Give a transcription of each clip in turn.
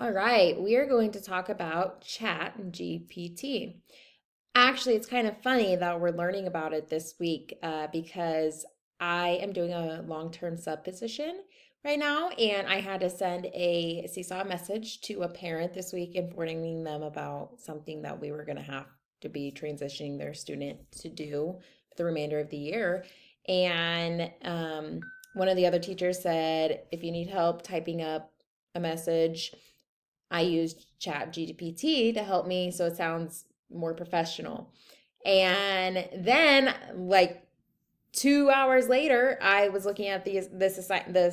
All right, we are going to talk about ChatGPT. Actually, it's kind of funny that we're learning about it this week because I am doing a long-term sub position right now, and I had to send a seesaw message to a parent this week informing them about something that we were going to have to be transitioning their student to do for the remainder of the year. And one of the other teachers said, if you need help typing up a message, I used ChatGPT to help me so it sounds more professional. And then, like 2 hours later, I was looking at this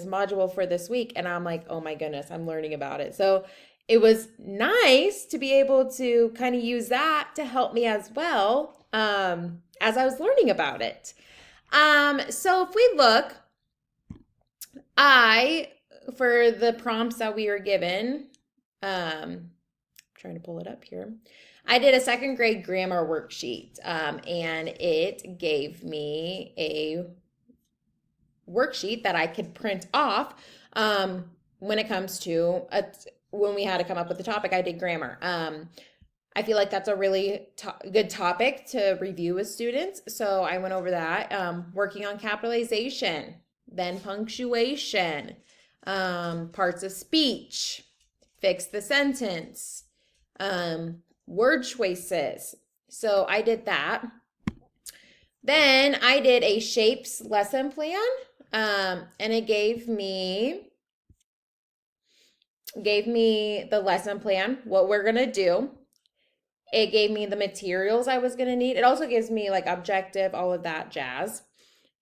module for this week, and I'm like, oh my goodness, I'm learning about it. So it was nice to be able to kind of use that to help me as well as I was learning about it. So if we look, I for the prompts that we were given, trying to pull it up here. I did a second grade grammar worksheet, and it gave me a worksheet that I could print off when it comes to when we had to come up with the topic. I did grammar. I feel like that's a really good topic to review with students. So I went over that, working on capitalization, then punctuation, parts of speech, fix the sentence, word choices. So I did that. Then I did a shapes lesson plan, and it gave me the lesson plan, what we're gonna do. It gave me the materials I was gonna need. It also gives me like objective, all of that jazz.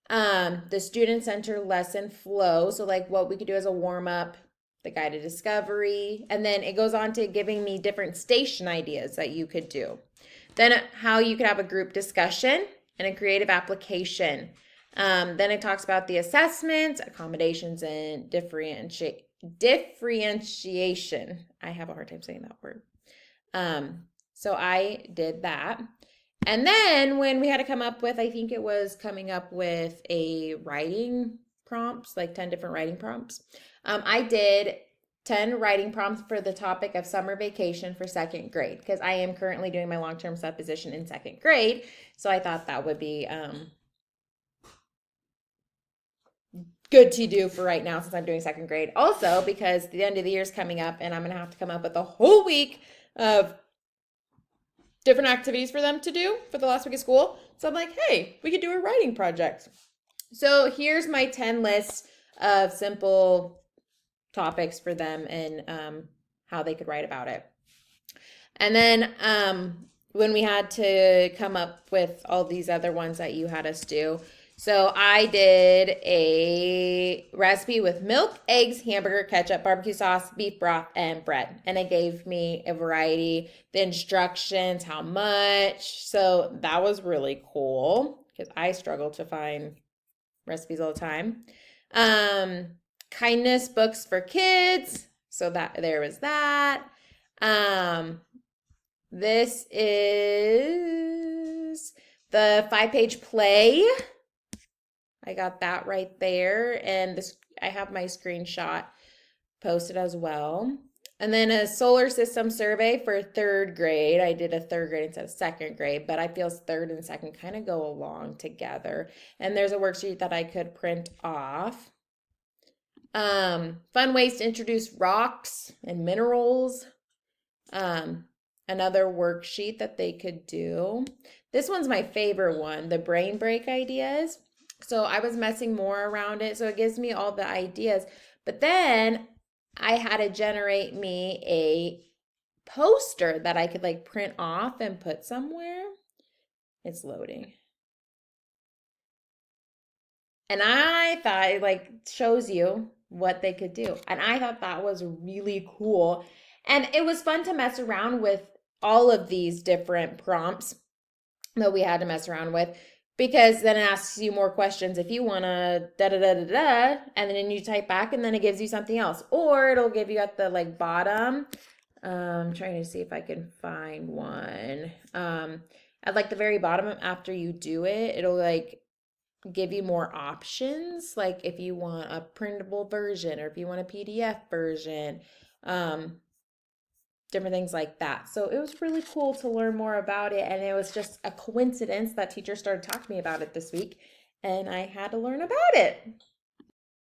The student center lesson flow, so like what we could do as a warm up, the guided discovery, and then it goes on to giving me different station ideas that you could do. Then how you could have a group discussion and a creative application. Then it talks about the assessments, accommodations, and differentiation. I have a hard time saying that word. So I did that. And then when we had to come up with, I think it was coming up with a writing prompts, like 10 different writing prompts. I did 10 writing prompts for the topic of summer vacation for second grade because I am currently doing my long-term sub position in second grade. So I thought that would be good to do for right now since I'm doing second grade. Also, because the end of the year is coming up and I'm going to have to come up with a whole week of different activities for them to do for the last week of school. So I'm like, hey, we could do a writing project. So here's my 10 list of simple topics for them and how they could write about it. And then when we had to come up with all these other ones that you had us do, so I did a recipe with milk, eggs, hamburger, ketchup, barbecue sauce, beef broth, and bread. And it gave me a variety, the instructions, how much. So that was really cool because I struggle to find recipes all the time. Kindness books for kids. So that there was that. This is the 5-page play. I got that right there. And this, I have my screenshot posted as well. And then a solar system survey for third grade. I did a third grade instead of second grade, but I feel third and second kind of go along together. And there's a worksheet that I could print off. Fun ways to introduce rocks and minerals. Another worksheet that they could do. This one's my favorite one, the brain break ideas. So I was messing more around it. So it gives me all the ideas. But then I had to generate me a poster that I could like print off and put somewhere. It's loading. And I thought it like shows you what they could do. And I thought that was really cool. And it was fun to mess around with all of these different prompts that we had to mess around with because then it asks you more questions if you want to da da da da da, and then you type back and then it gives you something else, or it'll give you at the like bottom. I'm trying to see if I can find one. At like the very bottom after you do it, it'll like give you more options, like if you want a printable version or if you want a PDF version. different things like that. So it was really cool to learn more about it. And it was just a coincidence that teacher started talking to me about it this week, and I had to learn about it.